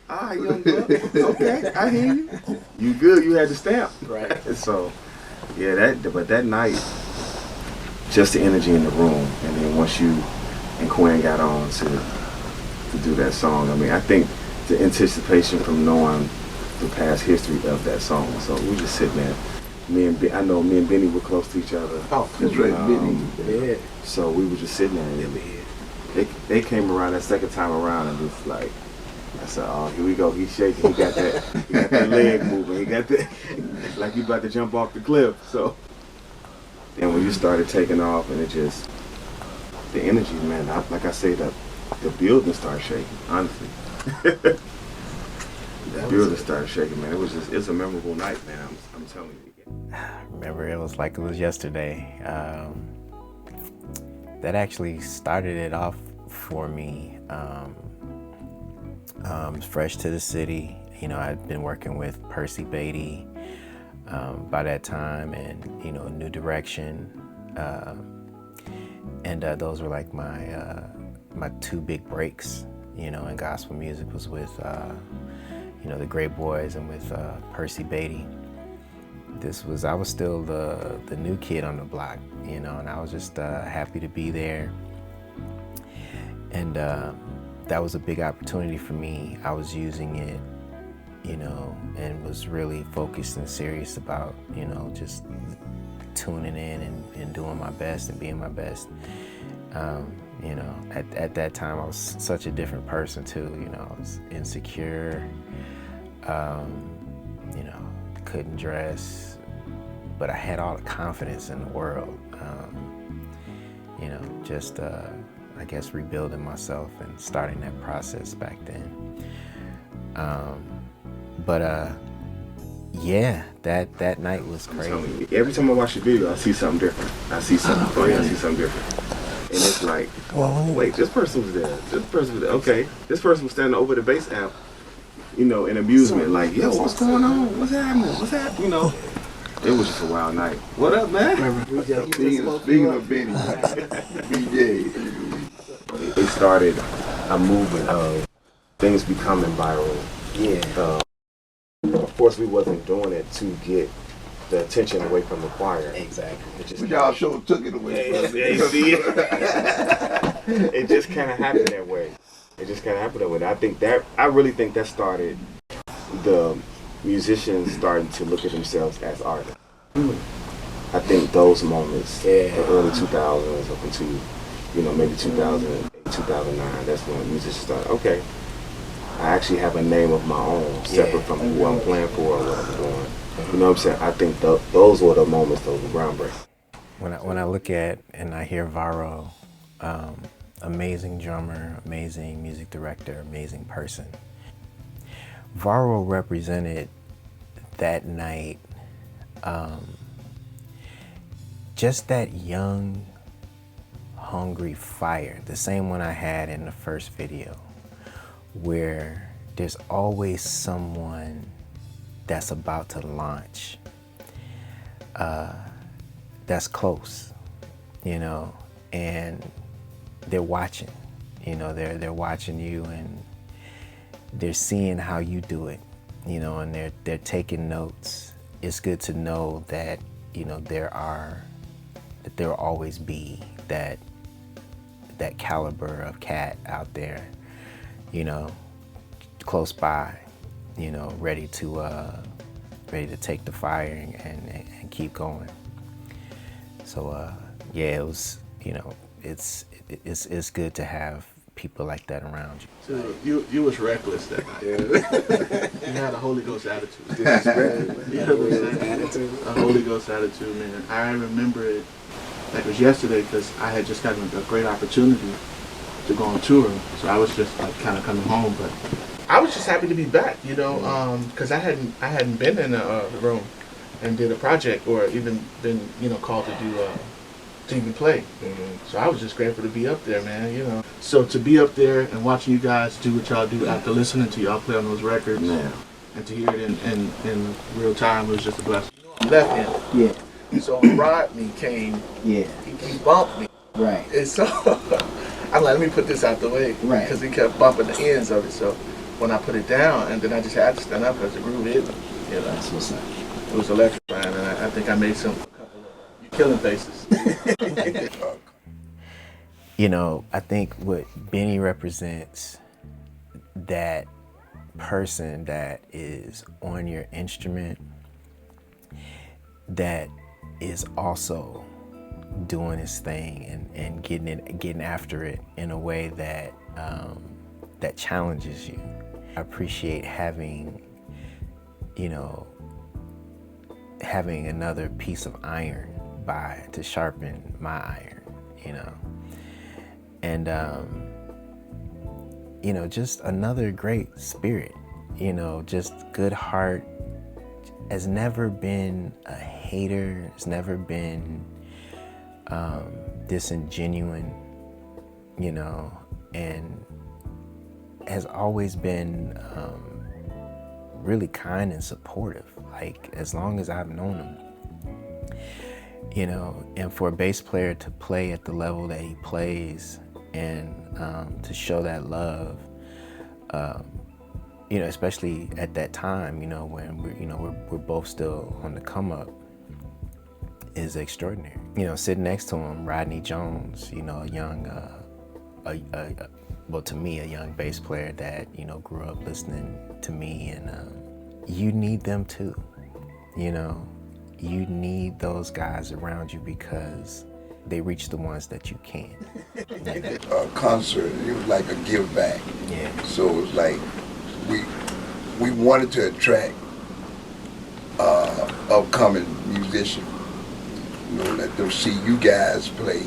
Ah, young buck. Okay, I hear you. You good? You had the stamp, Right. So, yeah, but that night, just the energy in the room, and then once you and Quinn got on to do that song, I mean, I think the anticipation from knowing the past history of that song. So we just sitting there. I know me and Benny were close to each other. Oh, that's right, Benny. Yeah. So we were just sitting there. And they came around that second time around and just like. I said, oh, here we go. He's shaking. He got that leg moving. He got that, like he about to jump off the cliff. So, and when you started taking off, and it just, the energy, man. Like I say, the building started shaking. Honestly, the building started shaking, man. It's a memorable night, man. I'm telling you. I remember it was like it was yesterday. That actually started it off for me. Fresh to the city, you know, I'd been working with Percy Beatty by that time, and you know, New Direction, and those were like my two big breaks, you know, in gospel music was with you know, the Great Boys and with Percy Beatty. I was still the new kid on the block, you know, and I was just happy to be there. And that was a big opportunity for me. I was using it, you know, and was really focused and serious about, you know, just tuning in and doing my best and being my best. You know, at that time I was such a different person too, you know, I was insecure, you know, couldn't dress, but I had all the confidence in the world. You know, just I guess rebuilding myself and starting that process back then. Yeah, that night was crazy. Every time I watch the video, I see something different. I see something funny. I see something different. And it's like, oh, wait, this person was there. This person was there. Okay, this person was standing over the bass amp, you know, in amusement, like, yo, what's going on? What's happening? What's happening? You know, it was just a wild night. What up, man? Speaking of Benny, BJ. It started a movement of things becoming viral. Yeah. Of course, we wasn't doing it to get the attention away from the choir. Exactly. But y'all sure took it away. It just kind of happened that way. I really think that started the musicians starting to look at themselves as artists. I think those moments, the early 2000s up into, you know, maybe 2008, 2009, that's when musicians started, okay, I actually have a name of my own, separate from who I'm playing for or what I'm doing. You know what I'm saying? I think those were the moments, those were groundbreaking. When I look at and I hear Varro, amazing drummer, amazing music director, amazing person. Varro represented that night just that young, hungry fire, the same one I had in the first video, where there's always someone that's about to launch, that's close, you know, and they're watching, you know, they're watching you and they're seeing how you do it, you know, and they're taking notes. It's good to know that, you know, there will always be that caliber of cat out there, you know, close by, you know, ready to ready to take the fire and keep going. So yeah, it was, you know, it's good to have people like that around you. So you was reckless that night. You had a Holy Ghost attitude. You know what I'm saying? A Holy Ghost attitude, man. I remember it like it was yesterday because I had just gotten a great opportunity to go on tour. So I was just like kind of coming home, but I was just happy to be back, you know, because I hadn't been in a room and did a project or even been, you know, called to do to even play. So I was just grateful to be up there, man, you know. So to be up there and watching you guys do what y'all do after listening to y'all play on those records and to hear it in real time was just a blessing. Left hand. Yeah. So when Rodney came, Yeah. he bumped me. Right. And so I'm like, let me put this out the way. Right. Because he kept bumping the ends of it. So when I put it down, and then I just had to stand up because the groove hit me. You know, That's what's up. it was electrifying, and I think I made a couple of you killing faces. You know, I think what Benny represents, that person that is on your instrument that is also doing his thing and getting after it in a way that that challenges you. I appreciate having, you know, having another piece of iron to sharpen my iron, you know. And you know, just another great spirit, you know, just good heart, has never been a hater, has never been disingenuine, you know, and has always been really kind and supportive, like as long as I've known him. You know, and for a bass player to play at the level that he plays and to show that love, you know, especially at that time, you know, when we're both still on the come up, is extraordinary. You know, sitting next to him, Rodney Jones, you know, a young, well, to me, a young bass player that, you know, grew up listening to me, and you need them too, you know. You need those guys around you because they reach the ones that you can't. A concert, it was like a give back. Yeah. So it was like we wanted to attract upcoming musicians. You know, let them see you guys play,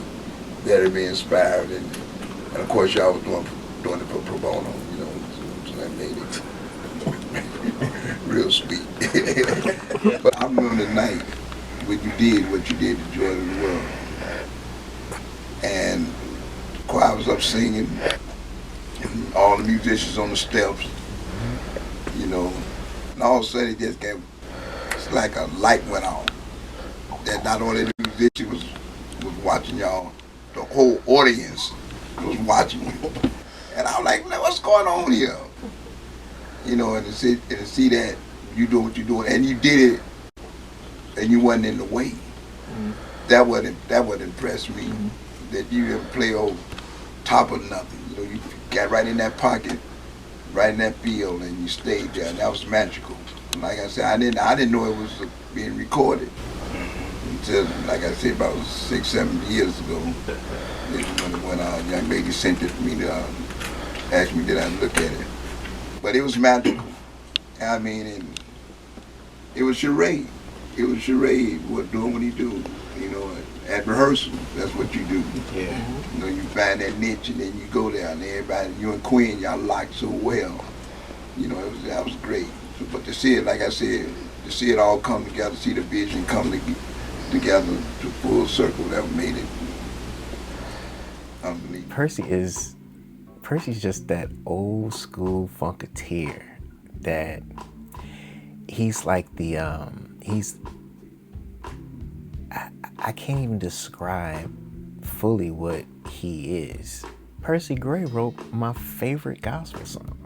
that'll be inspired, and of course y'all was doing it for pro bono, you know, so that made it real sweet. But I remember the night when you did what you did to Joy of the World. And the choir was up singing, and all the musicians on the steps, you know, and all of a sudden it just came, it's like a light went on. That not only the musician was watching y'all, the whole audience was watching you. And I was like, man, what's going on here? You know, and to see that you do what you're doing, and you did it, and you wasn't in the way. That would impress me. That you didn't play on top of nothing. You know, you got right in that pocket, right in that field, and you stayed there. And that was magical. Like I said, I didn't know it was being recorded until, like I said, about 6-7 years ago. When a young lady sent it to me to ask me did I look at it. But it was magical. I mean, and it was Sharay. It was Sharay doing what he do. You know, at rehearsal, that's what you do. Yeah. You know, you find that niche and then you go there, and everybody, you and Quinn, y'all locked so well. You know, that was great. But to see it, like I said, to see it all come together, see the vision come together to full circle, that made it unbelievable. Percy's just that old school funketeer that he's like the I can't even describe fully what he is. Percy Gray wrote my favorite gospel song.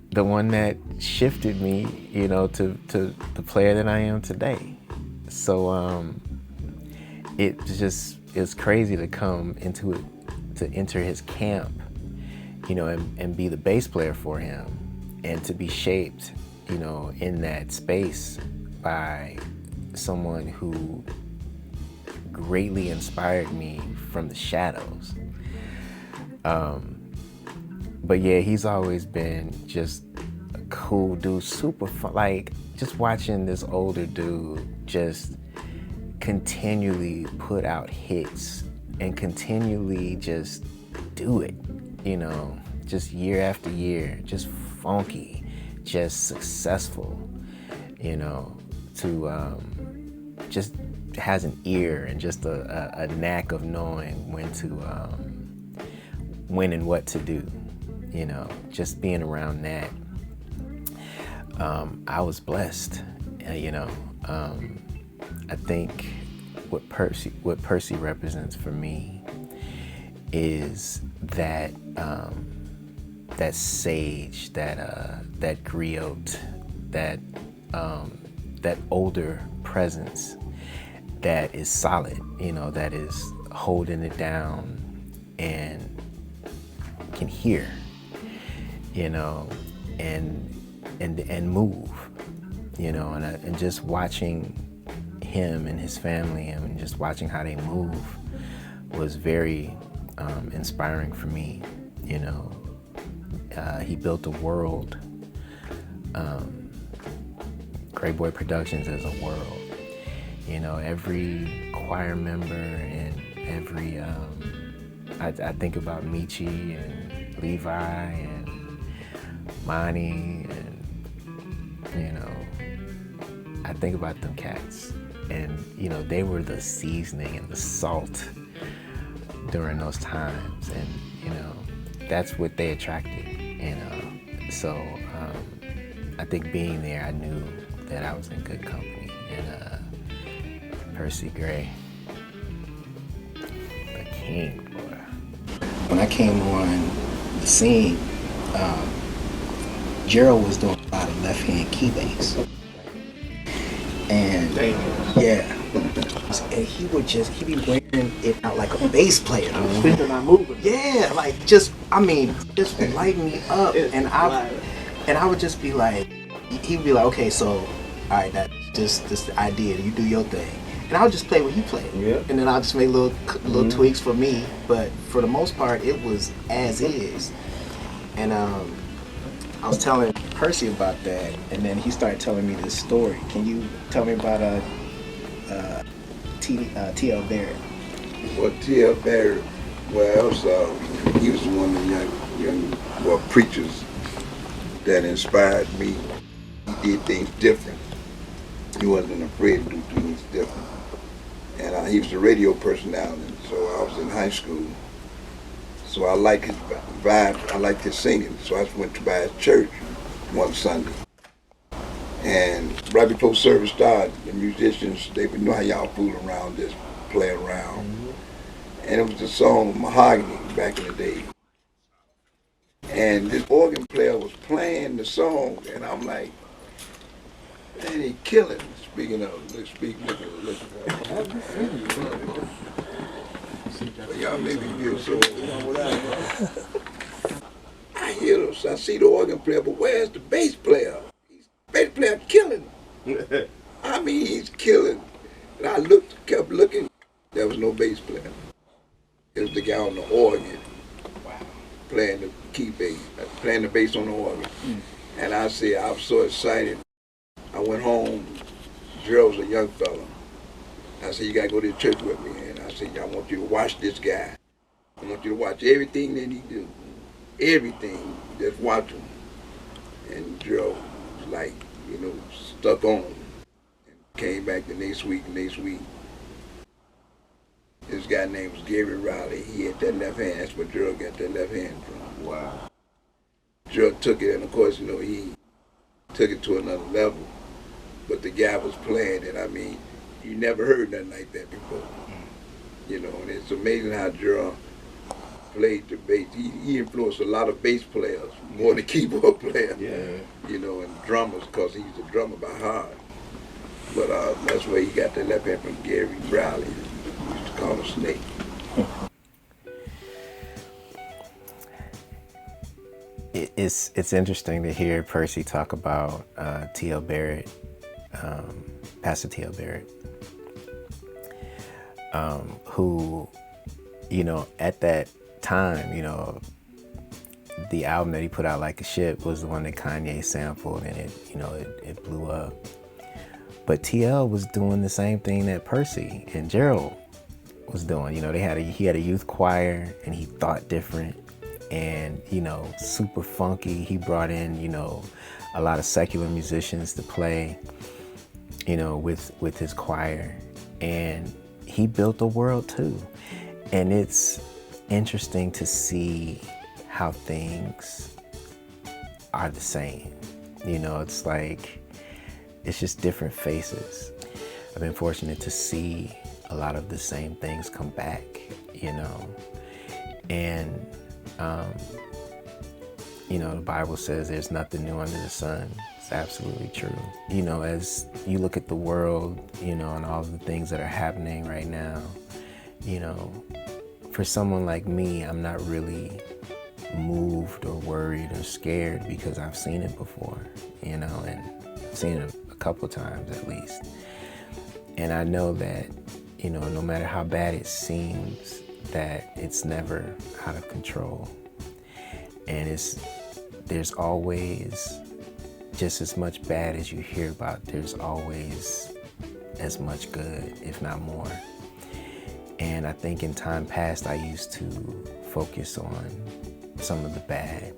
The one that shifted me, you know, to the player that I am today. So it's crazy to come into it, to enter his camp, you know, and be the bass player for him, and to be shaped you know, in that space by someone who greatly inspired me from the shadows. But yeah, he's always been just a cool dude, super fun. Like, just watching this older dude just continually put out hits and continually just do it, you know, just year after year, just funky, just successful, you know, to just has an ear and just a knack of knowing when and what to do, you know, just being around that. I was blessed, you know. I think what Percy represents for me is that that sage, that griot, that older presence that is solid, you know, that is holding it down and can hear, you know, and move, you know, and just watching him and his family and just watching how they move was very inspiring for me, you know. He built a world. Great Boy Productions is a world, you know. Every choir member and every I think about Michi and Levi and Monty, and you know, I think about them cats, and you know, they were the seasoning and the salt during those times, and you know, that's what they attracted, you know. So I think being there, I knew that I was in good company. And Percy Gray, the king, boy. When I came on the scene, Gerald was doing a lot of left-hand key bass. And yeah, and he'd be wearing it out like a bass player. Thinking I'm moving. Yeah, like just light me up. And I would just be like, he'd be like, okay, so, all right, that's just the idea. You do your thing. And I would just play what he played. Yeah. And then I'll just make little tweaks for me. But for the most part, it was as is. And I was telling Percy about that, and then he started telling me this story. Can you tell me about T.L. Barrett? Well, T.L. Barrett, he was one of the young preachers that inspired me. He did things different. He wasn't afraid to do things different. And he was a radio personality, so I was in high school. So I liked his vibe, I liked his singing, so I went by his church one Sunday. And right before service started, the musicians, they would know how y'all fool around, just play around. Mm-hmm. And it was the song Mahogany back in the day. And this organ player was playing the song, and I'm like, man, he killing. Speaking of, listen. Y'all make me feel so. I hear this, I see the organ player, but where's the bass player? The bass player killing. I mean, he's killing. And I kept looking, there was no bass player. It was the guy on the organ, playing the key bass, playing the bass on the organ. And I said, I was so excited. I went home, Gerald was a young fella. I said, you gotta go to church with me. And I said, I want you to watch this guy. I want you to watch everything that he do. Everything, just watch him. And Gerald was like, you know, stuck on him. And came back the next week. This guy named was Gerald. He had that left hand. That's where Gerald got that left hand from. Wow. Gerald took it, and of course, you know, he took it to another level. But the guy was playing, and I mean, you never heard nothing like that before. You know, and it's amazing how Jeral played the bass. He influenced a lot of bass players more than keyboard players. Yeah. You know, and drummers, because he's a drummer by heart. But that's where he got the left hand from Gary Browley. He used to call him Snake. it's interesting to hear Percy talk about T.L. Barrett, Pastor T.L. Barrett, who, you know, at that time, you know, the album that he put out, Like a Ship, was the one that Kanye sampled, and it blew up. But TL was doing the same thing that Percy and Gerald was doing. You know, he had a youth choir, and he thought different, and, you know, super funky. He brought in, you know, a lot of secular musicians to play, you know, with his choir, and he built a world too. And it's interesting to see how things are the same. You know, it's like, it's just different faces. I've been fortunate to see a lot of the same things come back, you know. And, you know, the Bible says there's nothing new under the sun. It's absolutely true. You know, as you look at the world, you know, and all of the things that are happening right now, you know, for someone like me, I'm not really moved or worried or scared because I've seen it before, you know, and I've seen it a couple times at least. And I know that, you know, no matter how bad it seems, that it's never out of control. And there's always just as much bad as you hear about. There's always as much good, if not more. And I think in time past, I used to focus on some of the bad.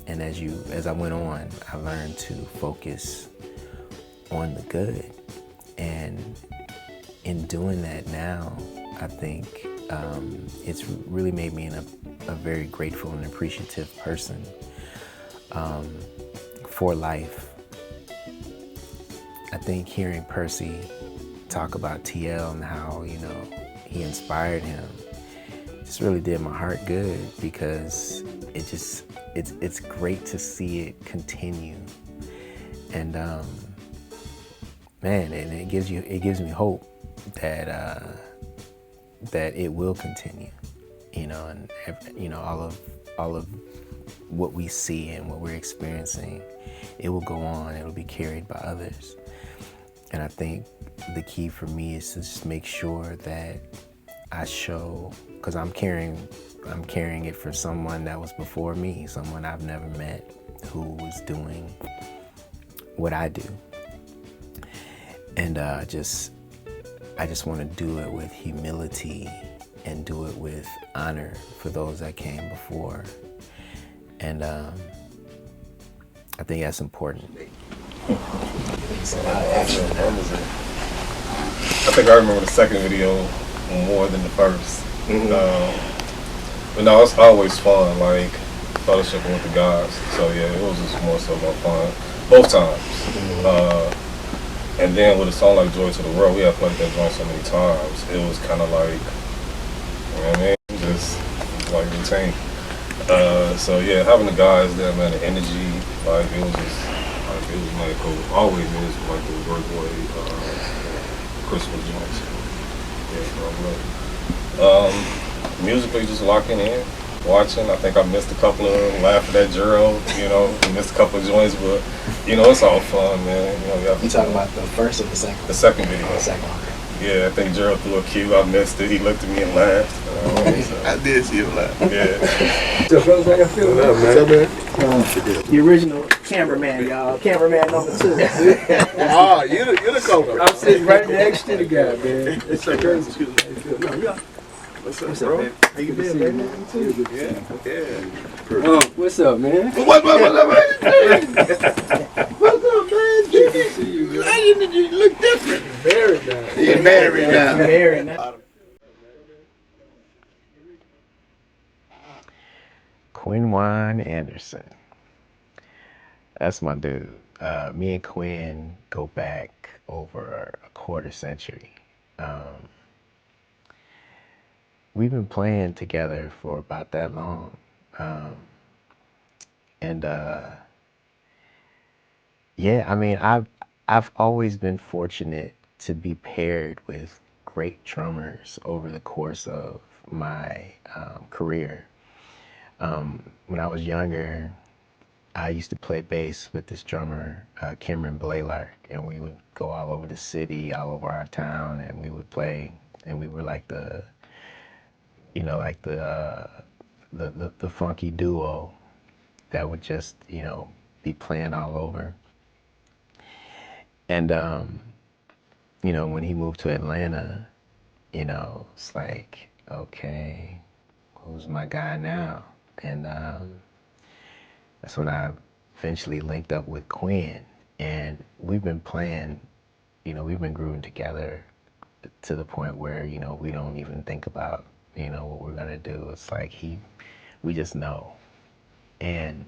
And as I went on, I learned to focus on the good. And in doing that now, I think it's really made me a very grateful and appreciative person for life. I think hearing Percy talk about TL and how, you know, he inspired him just really did my heart good, because it's great to see it continue. And man, and it gives me hope that that it will continue, you know, and you know, all of what we see and what we're experiencing, it will go on, it'll be carried by others. And I think the key for me is to just make sure that I show, because I'm carrying it for someone that was before me, someone I've never met who was doing what I do. And I just want to do it with humility and do it with honor for those that came before. And I think that's important. I think I remember the second video more than the first. But no, it's always fun, like fellowshipping with the guys. So yeah, it was just more so about fun both times. And then with a song like Joy to the World, we had played that joint so many times. It was kind of like, you know what I mean, just like routine. So yeah, having the guys there, man, the energy, like it was just. It was like always music, like the Workboy Christmas joints. Yeah, musically just locking in, watching. I think I missed a couple of them, laughing at Gerald, you know, missed a couple of joints, but you know, it's all fun, man. You know, you talking about the first or the second? The second video. The second, okay. Yeah, I think Gerald threw a cue. I missed it. He looked at me and laughed. So, I did see him laugh. Yeah. So, fellas, how y'all feeling? What's up, man? The original cameraman, y'all. Cameraman number 2. Oh, you're the culprit. I'm sitting right next to the guy, man. It's so crazy. Excuse me. No, yeah. What's up, bro? How you been, baby? Yeah. What's up, man? What's up, man? What's up, man? Good to see you, man. You look different. Married now. You're married now. Married now. Quinn Anderson. That's my dude. Me and Quinn go back over a quarter century. We've been playing together for about that long. Yeah, I mean, I've always been fortunate to be paired with great drummers over the course of my career. When I was younger, I used to play bass with this drummer, Cameron Blaylark, and we would go all over the city, all over our town, and we would play, and we were like the, you know, like the funky duo that would just, you know, be playing all over. And, you know, when he moved to Atlanta, you know, it's like, okay, who's my guy now? And that's when I eventually linked up with Quinn. And we've been playing, you know, we've been grooving together to the point where, you know, we don't even think about, you know, what we're gonna do. It's like we just know. And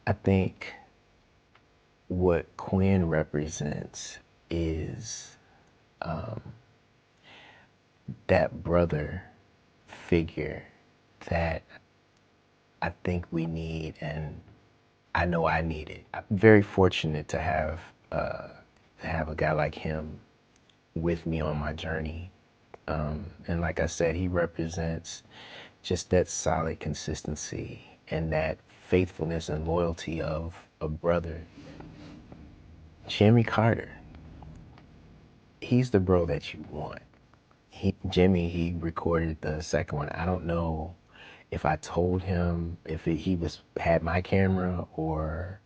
I think what Quinn represents is that brother figure that I think we need, and I know I need it. I'm very fortunate to have a guy like him with me on my journey. And like I said, he represents just that solid consistency and that faithfulness and loyalty of a brother. Jimmy Carter, he's the bro that you want. He recorded the second one. I don't know if I told him if he had my camera or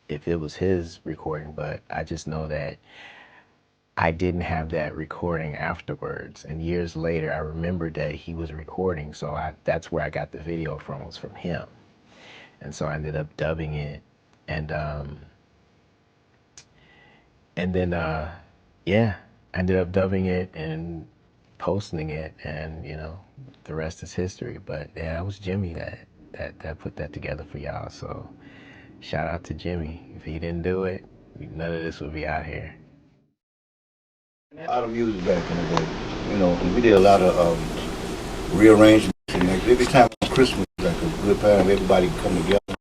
if it was his recording, but I just know that I didn't have that recording afterwards. And years later, I remembered that he was recording, so that's where I got the video from, was from him. And so I ended up dubbing it, and then yeah, I ended up dubbing it and posting it, and you know, the rest is history. But yeah, it was Jimmy that put that together for y'all. So shout out to Jimmy. If he didn't do it, none of this would be out here. A lot of music back in the day, you know, and we did a lot of rearrangements. And like every time on Christmas, like a good time, everybody come together.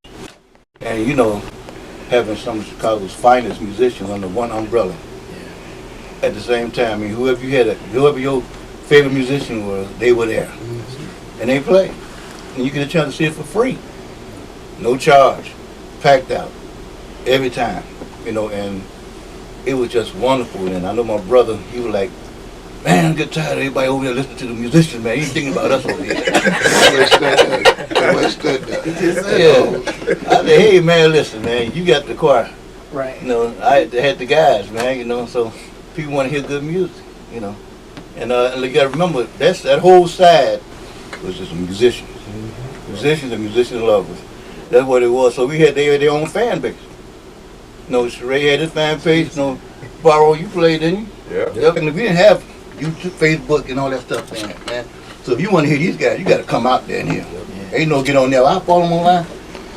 And you know, having some of Chicago's finest musicians under one umbrella. At the same time, I mean, whoever your favorite musician was, they were there, and they played, and you get a chance to see it for free, no charge, packed out, every time, you know, and it was just wonderful. And I know my brother, he was like, man, I get tired of everybody over there listening to the musicians, man. He ain't thinking about us over here. Yeah. I said, hey, man, listen, man, you got the choir. Right. You know, I had the guys, man, you know, so people want to hear good music, you know. And you got to remember, that whole side was just musicians. Musicians and musician lovers. That's what it was. So they had their own fan base. You know, Sharay had his fan base. You know, Barrow, you played, didn't you? Yeah. Yep. And we didn't have YouTube, Facebook, and all that stuff then, man. So if you want to hear these guys, you got to come out there and hear. Yeah. Ain't no get on there, I follow them online.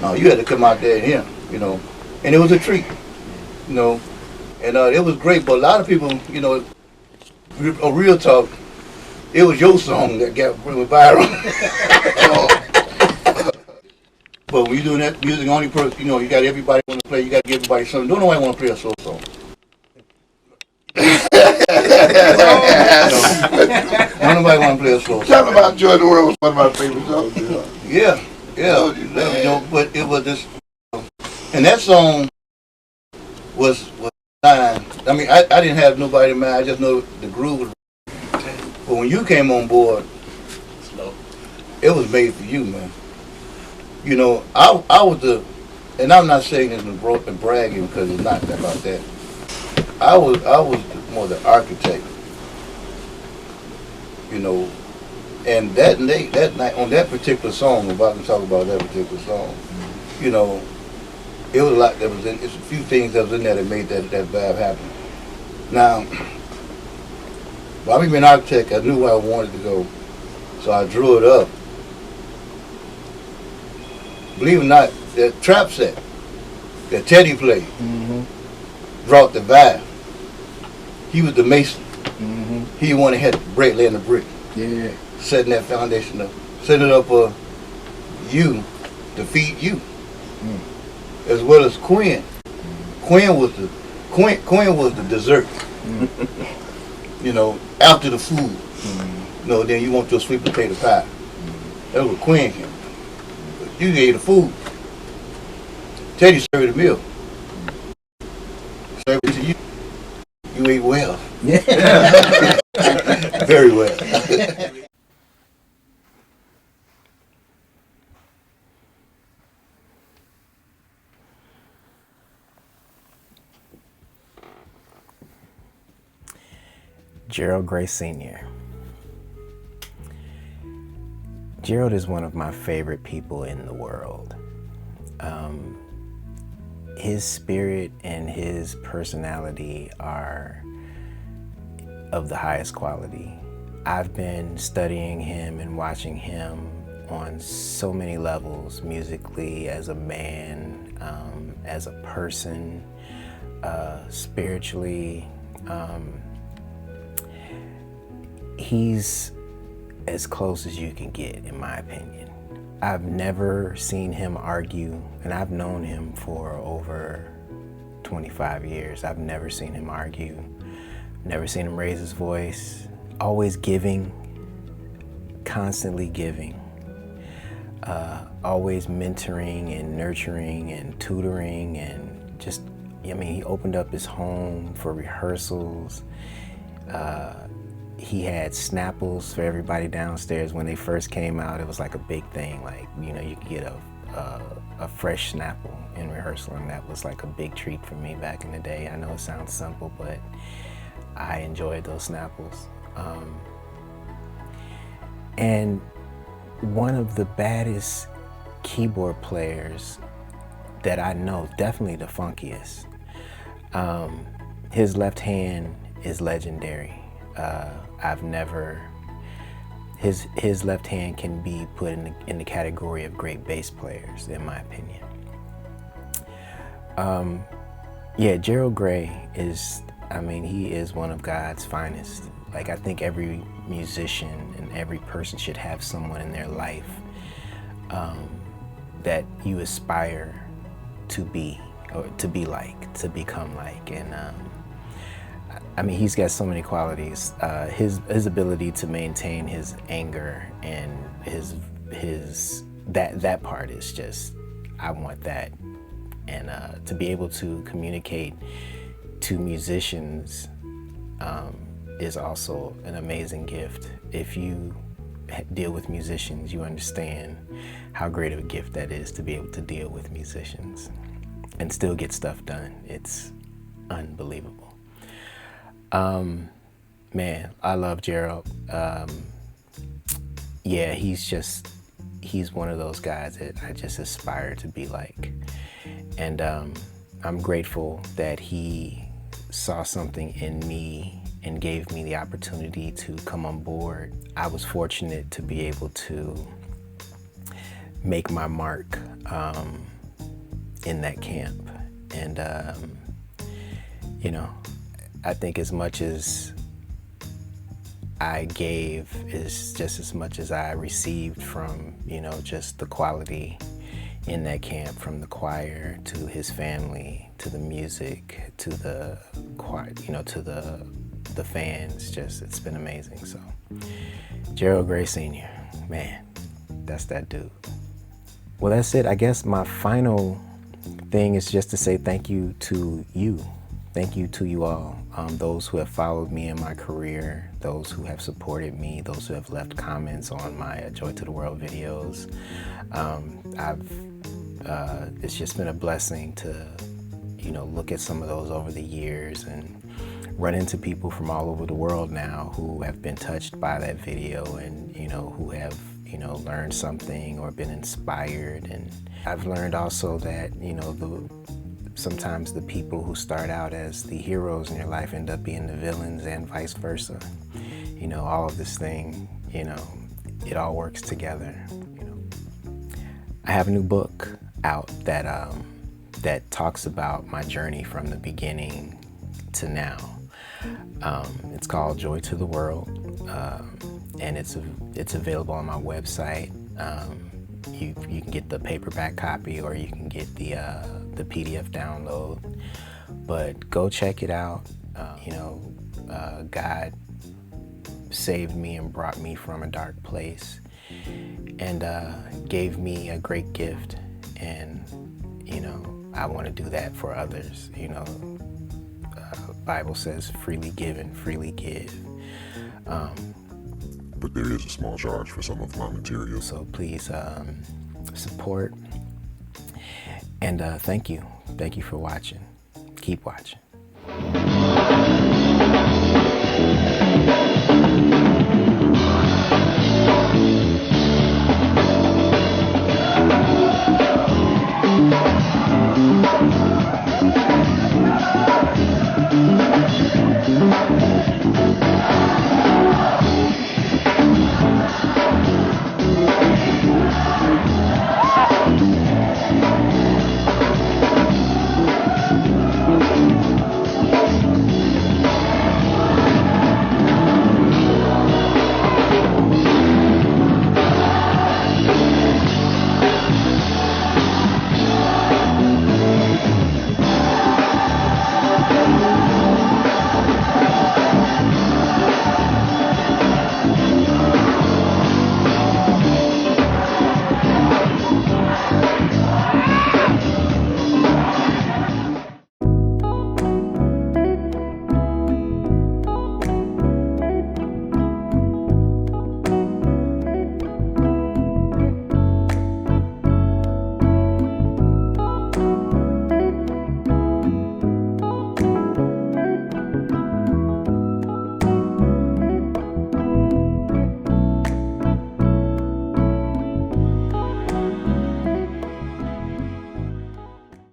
No, you had to come out there and hear, you know. And it was a treat, you know. And it was great, but a lot of people, you know, real talk, it was your song that got viral. But when you're doing that music, only person, you know, you got everybody want to play, you got to give everybody something. Don't nobody want to play a slow song. Don't nobody want to play a slow song. Tell me about Joy the World was one of my favorite songs. Yeah. You know, but it was this, and that song was fine. I mean, I didn't have nobody in mind. I just know the groove was. But when you came on board, it was made for you, man. You know, I was the, and I'm not saying it in bragging because it's not about that. I was more the architect, you know, and that night on that particular song, if I can talk about that particular song, you know, it was a lot that was in. It's a few things that was in there that made that vibe happen. Now, by me being an architect, I knew where I wanted to go, so I drew it up. Believe it or not, that trap set that Teddy played brought the vibe. He was the mason. He wanted to hit break, laying the brick. Yeah. Setting that foundation up. Setting it up for you to feed you. As well as Quinn. Quinn was the dessert. You know, after the food. You know, then you want your sweet potato pie. That's what Quinn came. You gave the food. Teddy served the meal. Serve it to you. You ate well. Very well. Jeral Gray Sr. Gerald is one of my favorite people in the world. His spirit and his personality are of the highest quality. I've been studying him and watching him on so many levels, musically, as a man, as a person, spiritually. He's as close as you can get, in my opinion. I've never seen him argue, and I've known him for over 25 years. I've never seen him argue, never seen him raise his voice. Always giving, constantly giving. Always mentoring and nurturing and tutoring, and just, I mean, he opened up his home for rehearsals. He had Snapples for everybody downstairs. When they first came out, it was like a big thing. Like, you know, you could get a fresh Snapple in rehearsal, and that was like a big treat for me back in the day. I know it sounds simple, but I enjoyed those Snapples. And one of the baddest keyboard players that I know, definitely the funkiest. His left hand is legendary. His left hand can be put in the category of great bass players, in my opinion. Yeah, Jeral Gray is, I mean, he is one of God's finest. Like, I think every musician and every person should have someone in their life that you aspire to be, or to be like, to become like. And I mean, he's got so many qualities. His ability to maintain his anger and that part is just, I want that. And to be able to communicate to musicians is also an amazing gift. If you deal with musicians, you understand how great of a gift that is, to be able to deal with musicians and still get stuff done. It's unbelievable. Man, I love Gerald. Yeah, he's one of those guys that I just aspire to be like. And I'm grateful that he saw something in me and gave me the opportunity to come on board. I was fortunate to be able to make my mark in that camp. And, you know, I think as much as I gave is just as much as I received from, you know, just the quality in that camp, from the choir to his family, to the music, to the choir, you know, to the fans. Just, it's been amazing. So, Jeral Gray Sr., man, that's that dude. Well, that's it. I guess my final thing is just to say thank you to you. Thank you to you all, those who have followed me in my career, those who have supported me, those who have left comments on my Joy to the World videos. It's just been a blessing to, you know, look at some of those over the years and run into people from all over the world now who have been touched by that video, and, you know, who have, you know, learned something or been inspired. And I've learned also that, you know, sometimes the people who start out as the heroes in your life end up being the villains, and vice versa. You know, all of this thing, you know, it all works together. You know, I have a new book out that talks about my journey from the beginning to now. It's called Joy to the World, and it's available on my website. You can get the paperback copy, or you can get the PDF download. But go check it out. You know, God saved me and brought me from a dark place, and gave me a great gift. And, you know, I want to do that for others. Bible says freely given, freely give. But there is a small charge for some of my material. So please support. And thank you. Thank you for watching. Keep watching.